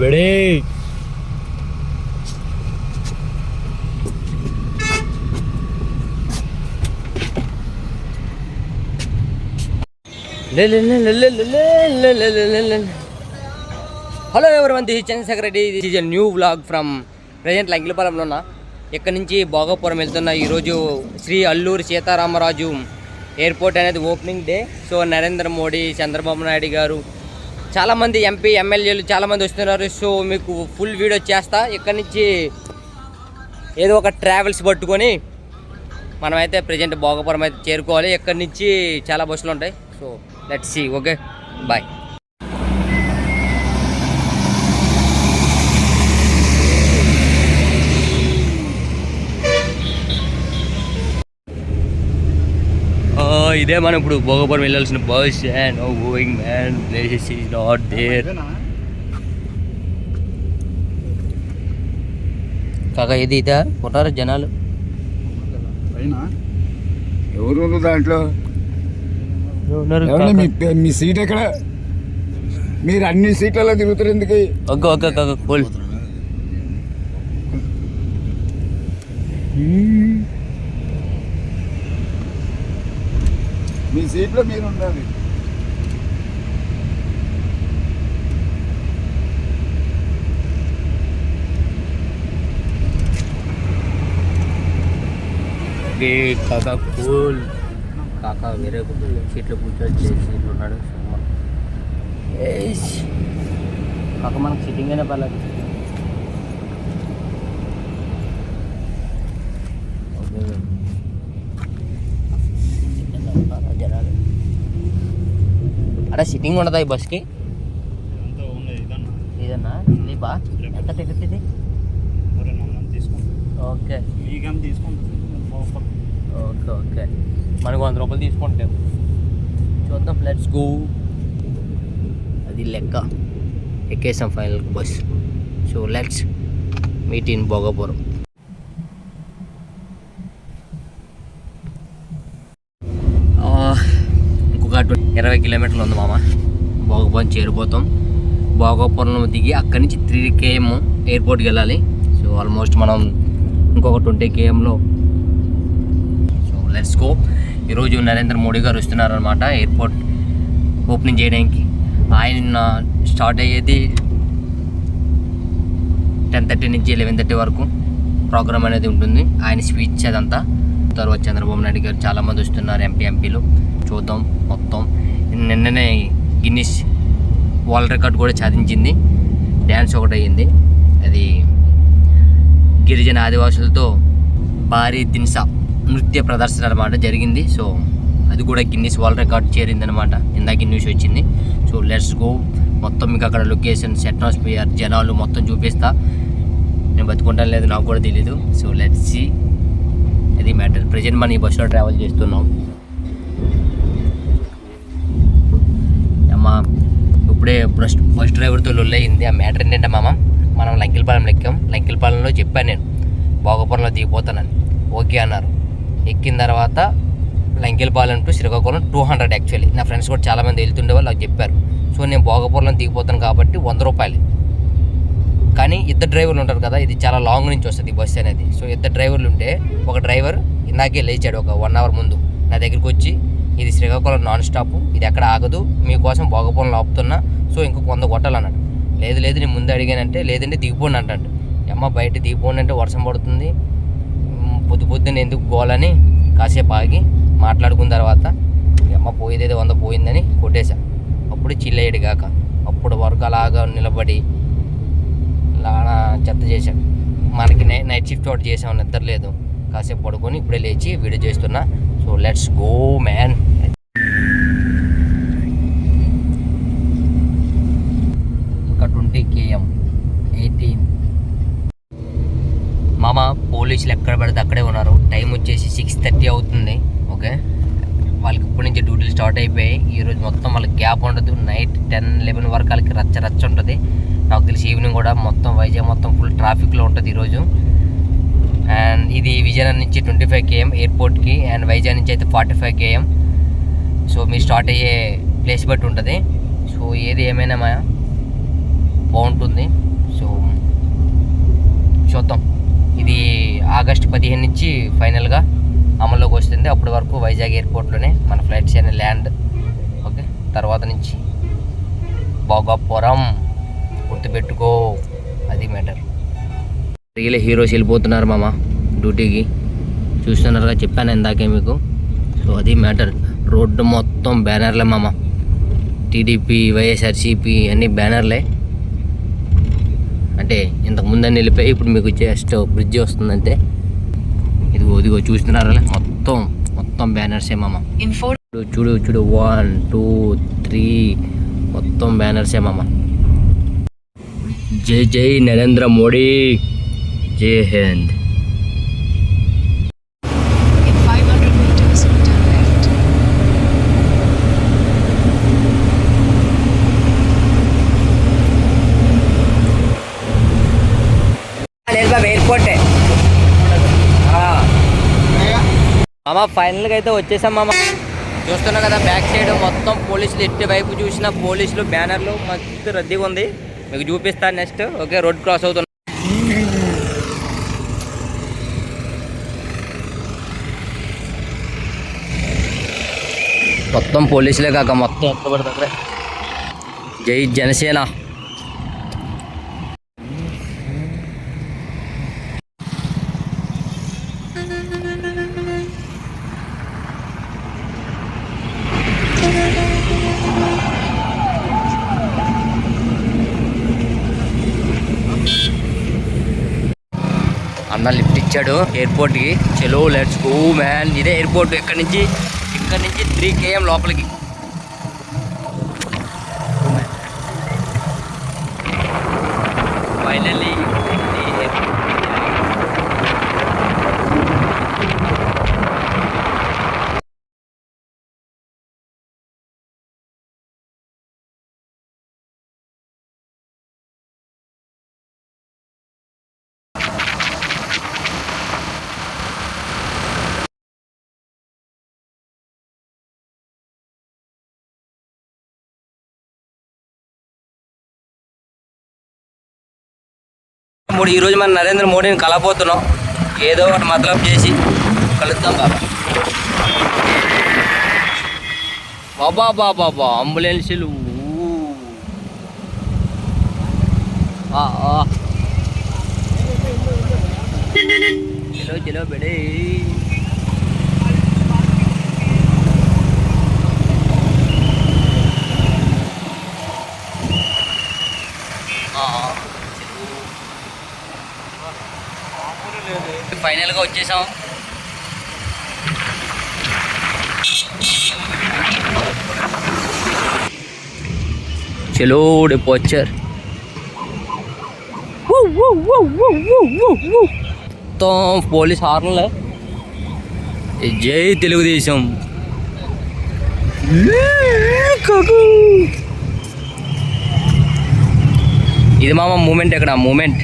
బడే hello everyone, this Chandrasekhar Reddy. This is a new vlog from present లంకిలపాలెంలో ఉన్నా. ఇక్కడ నుంచి భోగాపురం వెళ్తున్నా. ఈరోజు శ్రీ అల్లూరి సీతారామరాజు ఎయిర్పోర్ట్ అనేది opening day. So Narendra Modi, Chandrababu Naidu గారు, చాలామంది ఎంపీ ఎమ్మెల్యేలు చాలామంది వస్తున్నారు. సో మీకు ఫుల్ వీడియో చేస్తా. ఇక్కడ నుంచి ఏదో ఒక ట్రావెల్స్ పట్టుకొని మనమైతే ప్రజెంట్ భోగాపురం అయితే చేరుకోవాలి. ఇక్కడ నుంచి చాలా బస్సులు ఉంటాయి. So let's see. Okay, bye. ఇదే మనం ఇప్పుడు భోగాపురం వెళ్ళాల్సిన bus. And no going man, places is not there. కాక ఇది ఇదా కొట్టారు జనాలు. ఎవరు దాంట్లో? మీ సీట్ ఎక్కడ? మీరు అన్ని సీట్లలో తిరుగుతారు ఎందుకు? కోల్ మీ సీట్లో మీరు ఉండాలి. కాకా కూల్. కాకా వేరే సీట్లో కూర్చొని సీట్లు ఉన్నాడు. కాక మనకు సిట్టింగ్ అయినా పర్లేదు. జనాలు అక్కడ సిట్టింగ్ ఉండదా ఈ బస్కి? ఇదన్నా స్లీపా? ఎంత టికెట్ ఇది? ఓకే ఓకే ఓకే, మనకు 100 రూపాయలు తీసుకుంటాం. చూద్దాం, లెట్స్ గో. అది లెక్క. ఎక్కేసాం final bus. So let's meet in Bhogapuram. ఇంకొక 20 కిలోమీటర్లు ఉంది మామ. భోగాపురం చేరిపోతాం. భోగాపురంలో దిగి అక్కడి నుంచి 3 km ఎయిర్పోర్ట్కి వెళ్ళాలి. సో ఆల్మోస్ట్ మనం ఇంకొక 20 kmలో. So let's go. ఈరోజు నరేంద్ర మోడీ గారు వస్తున్నారనమాట ఎయిర్పోర్ట్ ఓపెనింగ్ చేయడానికి. ఆయన స్టార్ట్ అయ్యేది 10:30 నుంచి 11:30 వరకు ప్రోగ్రామ్ అనేది ఉంటుంది. ఆయన స్పీచ్ అదంతా. తర్వాత చంద్రబాబు నాయుడు గారు చాలామంది వస్తున్నారు, ఎంపీలు. చూద్దాం మొత్తం. నిన్ననే గిన్నిస్ వరల్డ్ రికార్డ్ కూడా సాధించింది. డ్యాన్స్ ఒకటి అయ్యింది. అది గిరిజన ఆదివాసులతో భారీ దిన్సా నృత్య ప్రదర్శన అనమాట జరిగింది. సో అది కూడా గిన్నిస్ వరల్డ్ రికార్డ్ చేరిందనమాట. ఇందాక న్యూస్ వచ్చింది. So let's go. మొత్తం మీకు అక్కడ లొకేషన్స్, అట్మాస్ఫియర్, జనాలు మొత్తం చూపిస్తా. నేను బతుకుంటాను లేదు నాకు కూడా తెలీదు. So let's see. అది మ్యాటర్. ప్రజెంట్ మనం ఈ బస్సులో ట్రావెల్ చేస్తున్నాం. అమ్మా ఇప్పుడే బస్ డ్రైవర్తో లొల్లయింది. ఆ మ్యాటర్ ఏంటంటే మామ, మనం లంకిలపాలెం ఎక్కాం. లంకిలపాలెంలో చెప్పాను నేను భోగాపురంలో దిగిపోతానని. ఓకే అన్నారు. ఎక్కిన తర్వాత లంకిలపాలెం టు శ్రీకాకుళం 200 యాక్చువల్లీ. నా ఫ్రెండ్స్ కూడా చాలామంది వెళ్తుండే వాళ్ళు నాకు చెప్పారు. సో నేను భోగాపురంలో దిగిపోతాను కాబట్టి 100 రూపాయలు. కానీ ఇద్దరు డ్రైవర్లు ఉంటారు కదా, ఇది చాలా లాంగ్ నుంచి వస్తుంది ఈ బస్సు అనేది. సో ఇద్దరు డ్రైవర్లు ఉంటే ఒక డ్రైవర్ ఇందాకే లేచాడు ఒక 1 అవర్ ముందు నా దగ్గరికి వచ్చి, ఇది శ్రీకాకుళం నాన్ స్టాప్, ఇది ఎక్కడ ఆగదు, మీకోసం భోగాపురంలో ఆపుతున్నా, సో ఇంకొక 100 కొట్టాలన్నాడు. లేదు నేను ముందు అడిగానంటే లేదంటే దిగిపోండి అంటాడు. అమ్మ బయట దిగిపోండి అంటే వర్షం పడుతుంది, పొద్దున ఎందుకు గోలని కాసేపు ఆగి మాట్లాడుకున్న తర్వాత అమ్మ పోయేదేదో 100 పోయిందని కొట్టేశా. అప్పుడు చిల్లయ్యాడు కాక. అప్పుడు వరకు అలాగా నిలబడి లానా చెత్త చేశాడు. మనకి నైట్ షిఫ్ట్ ఒకటి చేసాం, నిద్ర లేదు. కాసేపు పడుకొని ఇప్పుడే లేచి వీడియో చేస్తున్నా. So let's go man. ఇంకా 20 km 18. మామ పోలీసులు ఎక్కడ పడితే అక్కడే ఉన్నారు. టైం వచ్చేసి 6:30 అవుతుంది. ఓకే, వాళ్ళకి ఇప్పటి నుంచి డ్యూటీలు స్టార్ట్ అయిపోయాయి. ఈరోజు మొత్తం వాళ్ళకి గ్యాప్ ఉండదు. నైట్ 10-11 వరకు వాళ్ళకి రచ్చ ఉంటుంది. నాకు తెలిసి ఈవినింగ్ కూడా మొత్తం వైజాగ్ మొత్తం ఫుల్ ట్రాఫిక్లో ఉంటుంది ఈరోజు. అండ్ ఇది విజయనగరం నుంచి 25 km ఎయిర్పోర్ట్కి, అండ్ వైజాగ్ నుంచి అయితే 45 km. సో మీరు స్టార్ట్ అయ్యే ప్లేస్ బట్టి ఉంటుంది. సో ఏది ఏమైనా బాగుంటుంది. సో చూద్దాం, ఇది ఆగస్టు 15 నుంచి ఫైనల్గా అమల్లోకి వస్తుంది. అప్పటి వరకు వైజాగ్ ఎయిర్పోర్ట్లోనే మన ఫ్లైట్స్ అనే ల్యాండ్. ఓకే, తర్వాత నుంచి భోగాపురం గుర్తుపెట్టుకో, అది మ్యాటర్. రియల్ హీరోస్ వెళ్ళిపోతున్నారు మామ డ్యూటీకి, చూస్తున్నారుగా, చెప్పాను ఇందాకే మీకు. సో అది మ్యాటర్. రోడ్డు మొత్తం బ్యానర్లే మామ, టీడీపీ, వైఎస్ఆర్సీపీ అన్ని బ్యానర్లే. అంటే ఇంతకు ముందని వెళ్ళిపోయి ఇప్పుడు మీకు జస్ట్ బ్రిడ్జి వస్తుందంటే ఇదిగో చూస్తున్నారా, మొత్తం బ్యానర్సే మామ. చూడు 1 2 3 మొత్తం బ్యానర్సే మామ. జై జై నరేంద్ర మోడీ, జై Hind. In 500 meters, turn left. ఎయిర్పోర్టే మామ. ఫైనల్గా అయితే వచ్చేసాం మామ. చూస్తున్నా కదా బ్యాక్ సైడ్ మొత్తం పోలీసులు, ఎట్టి వైపు చూసిన పోలీసులు, బ్యానర్లు, మస్తు రద్దీగా ఉంది. మీకు చూపిస్తాను నెక్స్ట్. ఓకే, రోడ్ క్రాస్ అవుతున్నా. మొత్తం పోలీసులే కాక మొత్తం ఎక్కడ పడుతుంది. జై జనసేన. అన్న లిఫ్ట్ ఇచ్చాడు ఎయిర్పోర్ట్కి. చలో లెట్స్ గో మ్యాన్. ఇదే ఎయిర్పోర్ట్. ఇక్కడ నుంచి 3 km లోపలికి. ఫైనల్లీ ఈరోజు మన నరేంద్ర మోడీని కలబోతున్నాం. ఏదో ఒకటి మతలబ్ చేసి కలుద్దాం బాబా. అంబులెన్సులు చలో బెడే. ఫైనల్గా వచ్చేసాం. చలో డిపార్చర్. మొత్తం పోలీస్ హార్న్లే. జై తెలుగుదేశం. ఇది మామ మూమెంట్. ఎక్కడ మూమెంట్?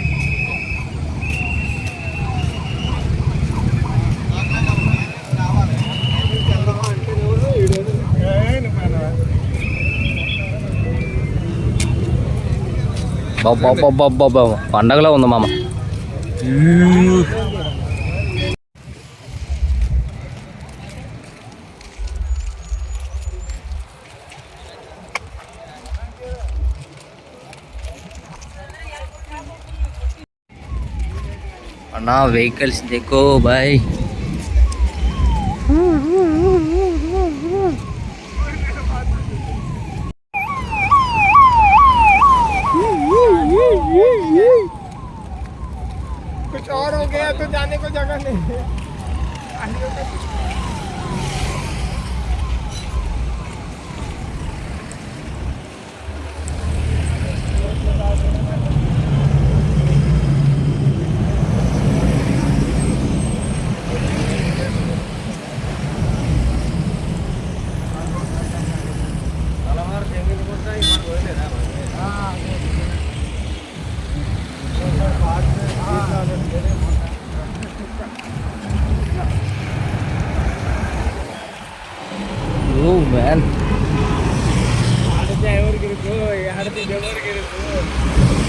బాబా పండగలో ఉంది మామ. అన్నా వెహికల్స్ देखो भाई. कुछ और हो गया तो जाने को जगह नहीं है. Oh man. Ada driver gitu, ada driver gitu.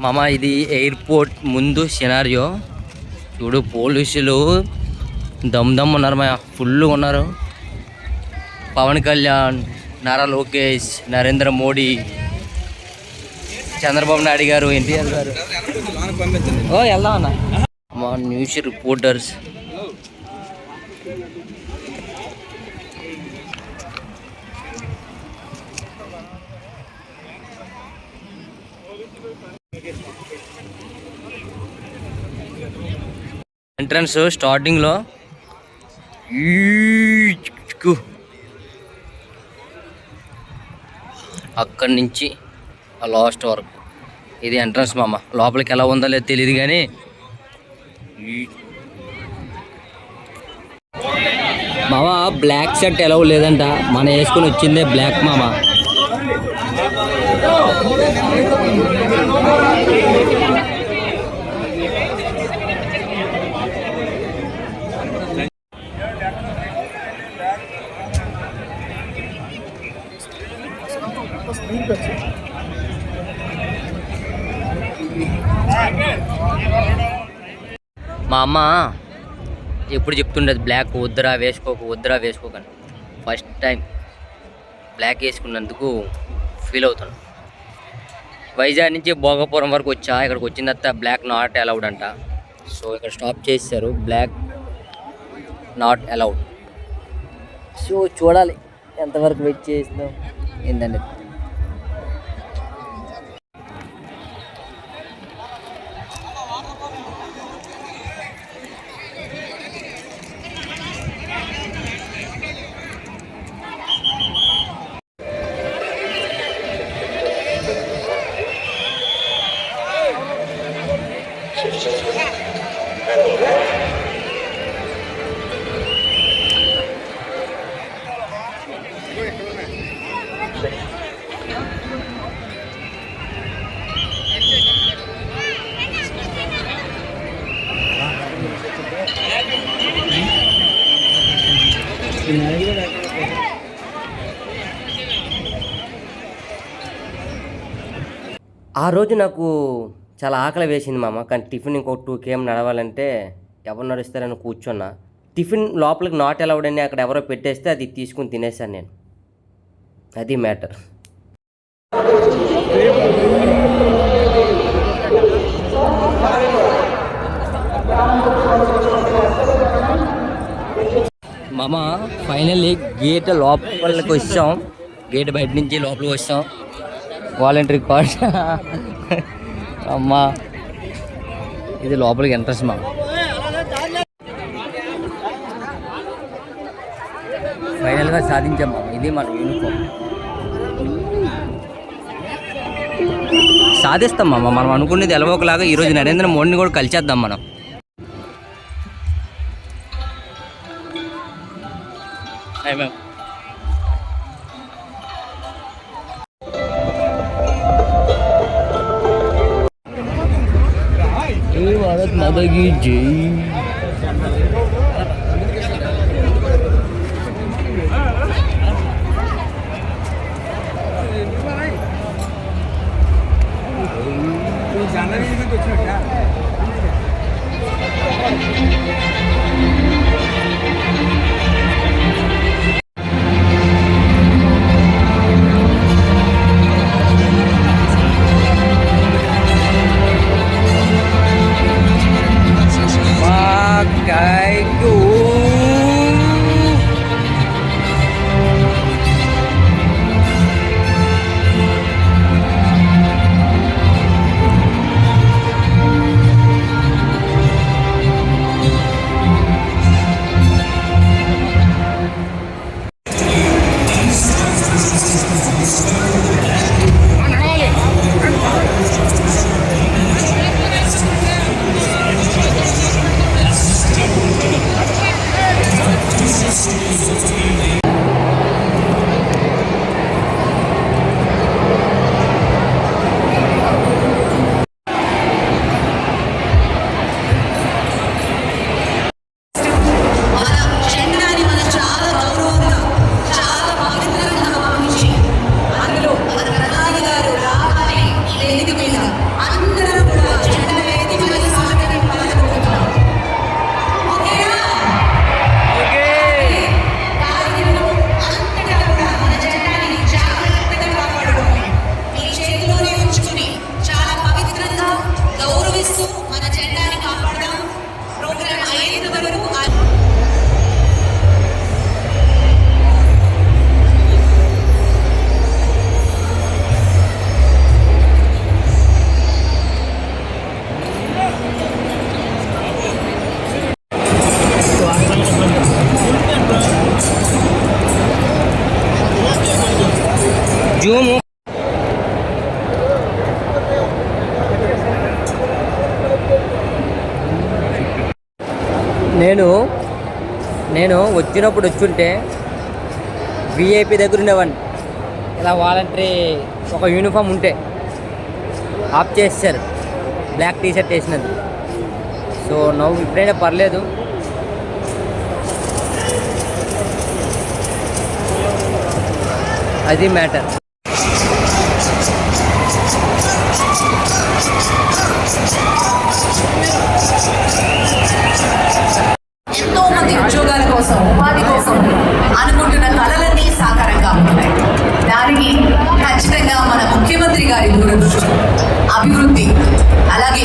మామ ఇది ఎయిర్పోర్ట్ ముందు సినారియో చూడు. పోలీసులు దమ్ ఉన్నారు మా, ఫుల్ ఉన్నారు. పవన్ కళ్యాణ్, నారా లోకేష్, నరేంద్ర మోడీ, చంద్రబాబు నాయుడు గారు, ఎన్టీఆర్ గారు. వెళ్దాం అన్న. మా న్యూస్ రిపోర్టర్స్ ఎంట్రన్స్ స్టార్టింగ్లో అక్కడి నుంచి లాస్ట్ వరకు ఇది ఎంట్రన్స్ మామ. లోపలికి ఎలా ఉందో లేదో తెలియదు కానీ మామ బ్లాక్ షర్ట్ ఎలా లేదంట, మనం వేసుకొని వచ్చిందే బ్లాక్ మామ. మా అమ్మ ఎప్పుడు చెప్తుండేది బ్లాక్ వద్దురా వేసుకోకని. ఫస్ట్ టైం బ్లాక్ వేసుకున్నందుకు ఫీల్ అవుతాను. వైజాగ్ నుంచి భోగపురం వరకు వచ్చా. ఇక్కడికి వచ్చిన తర్వాత బ్లాక్ నాట్ అలౌడ్ అంట. సో ఇక్కడ స్టాప్ చేశారు, బ్లాక్ నాట్ అలౌడ్. సో చూడాలి ఎంతవరకు వెయిట్ చేస్తాం ఏంటండి. ఆ రోజు నాకు చాలా ఆకలి వేసింది మామ. కానీ టిఫిన్ ఇంకో 2 km నడవాలంటే ఎవరు నడుస్తారని కూర్చున్నా. టిఫిన్ లోపలికి నాట్ అలౌడ్ అని అక్కడ ఎవరో పెట్టేస్తే అది తీసుకుని తినేసాను నేను. అది మ్యాటర్. మామ ఫైనల్లీ గేట్ లోపలికి వచ్చాం. గేట్ బయట నుంచి లోపలికి వచ్చాం. వాలంటరీ కార్డ్ అమ్మా, ఇది లోపలికి ఎంట్రన్స్ మా. ఫైనల్గా సాధించాం. ఇది మన యూనిఫామ్. సాధిస్తాం మామ. మనం అనుకునేది ఎలవోకలాగా ఈరోజు నరేంద్ర మోడీని కూడా కలిసేద్దాం మనం. भारत माता की जय. చేస్తూ మన జెండాని కాపాడదాం. ప్రోగ్రామ్ అయ్యేంత వరకు జూమ్ నేను వచ్చినప్పుడు వచ్చుంటే విఐపి దగ్గర ఉండేవాడిని. ఇలా వాలంటరీ ఒక యూనిఫామ్ ఉంటే ఆఫ్ చేశారు, బ్లాక్ టీ షర్ట్ వేసినది. సో నవ్వు ఇప్పుడైనా పర్లేదు. అది మ్యాటర్. ఎంతో మంది ఉద్యోగాల కోసం, ఉపాధి కోసం అనుకుంటున్న కళలన్నీ సాకారంగా ఉన్నాయి. దానికి ఖచ్చితంగా మన ముఖ్యమంత్రి గారి దూరదృష్టి, అభివృద్ధి, అలాగే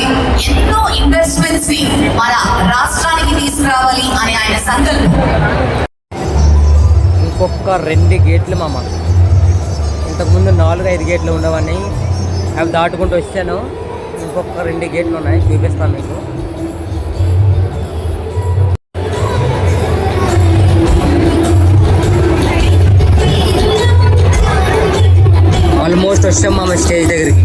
ఎన్నో ఇన్వెస్ట్మెంట్స్ ని మన రాష్ట్రానికి తీసుకురావాలి అనే ఆయన సంకల్పం. ఇంకొక 2 గేట్లు మామ. ఇంతకుముందు 4-5 గేట్లు ఉండవని అవి దాటుకుంటూ వచ్చాను. ఇంకొక 2 గేట్లు ఉన్నాయి, చూపిస్తాను మీకు. ఆల్మోస్ట్ వచ్చాం మామ స్టేజ్ దగ్గరికి.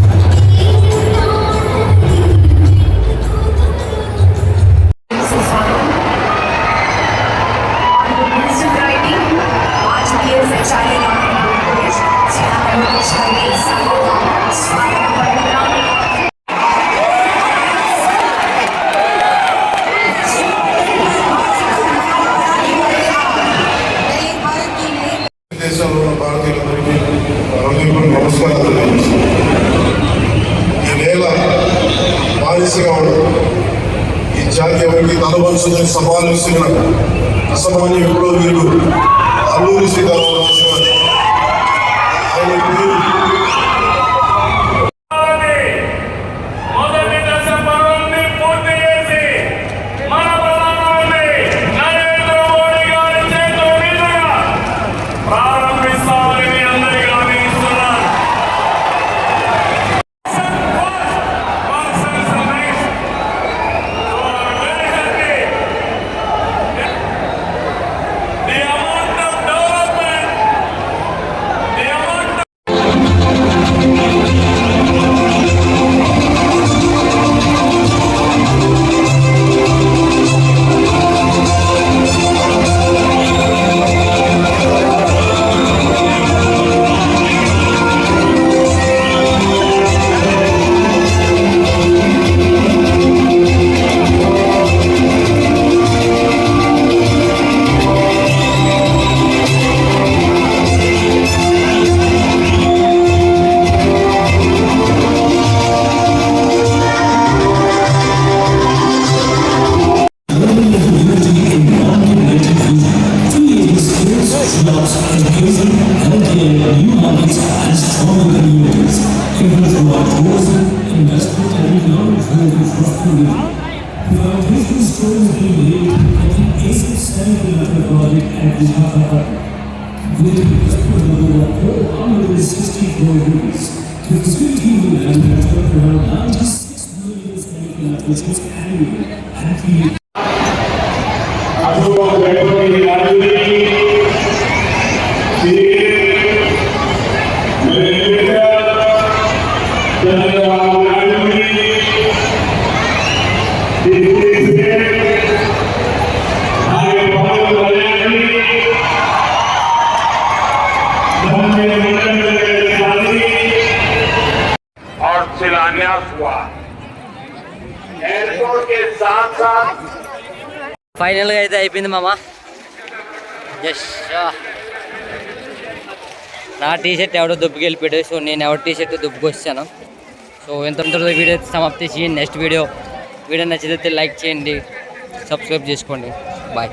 దేశంలో ఉన్న భారతీయులందరికీ హృదయపూర్వక నమస్కారాలు తెలియజేస్తున్నాను. ఈ నేల బానిసగా ఉండదు, ఈ జాతి ఎవరికి తలవంచుదని సవాలు విసిరిన అసామాన్య ఎప్పుడో వీరు అల్లూరి సీతారామరాజు గారు. ఆయన పేరు మొదటి దశ పనుల్ని పూర్తి చేసి మన ప్రధానమంత్రి నరేంద్ర మోడీ గారి చేతుల మీదుగా ప్రారంభిస్తామని అందరికీ హామీస్తున్నాను. The amount of development, the amount of और शिलान्यास हुआ एयरपोर्ट के साथ साथ ఫైనల్గా అయితే అయిపోయింది మామ. జస్ట్ నా టీ షర్ట్ ఎవడో దుబ్బుకి వెళ్ళిపోయాడు. సో నేను ఎవరి టీ షర్ట్ దుబ్బుకి వచ్చాను. సో ఎంతటితో వీడియో అయితే సమాప్తి చేయండి. నెక్స్ట్ వీడియో నచ్చితే లైక్ చేయండి, సబ్స్క్రైబ్ చేసుకోండి. బాయ్.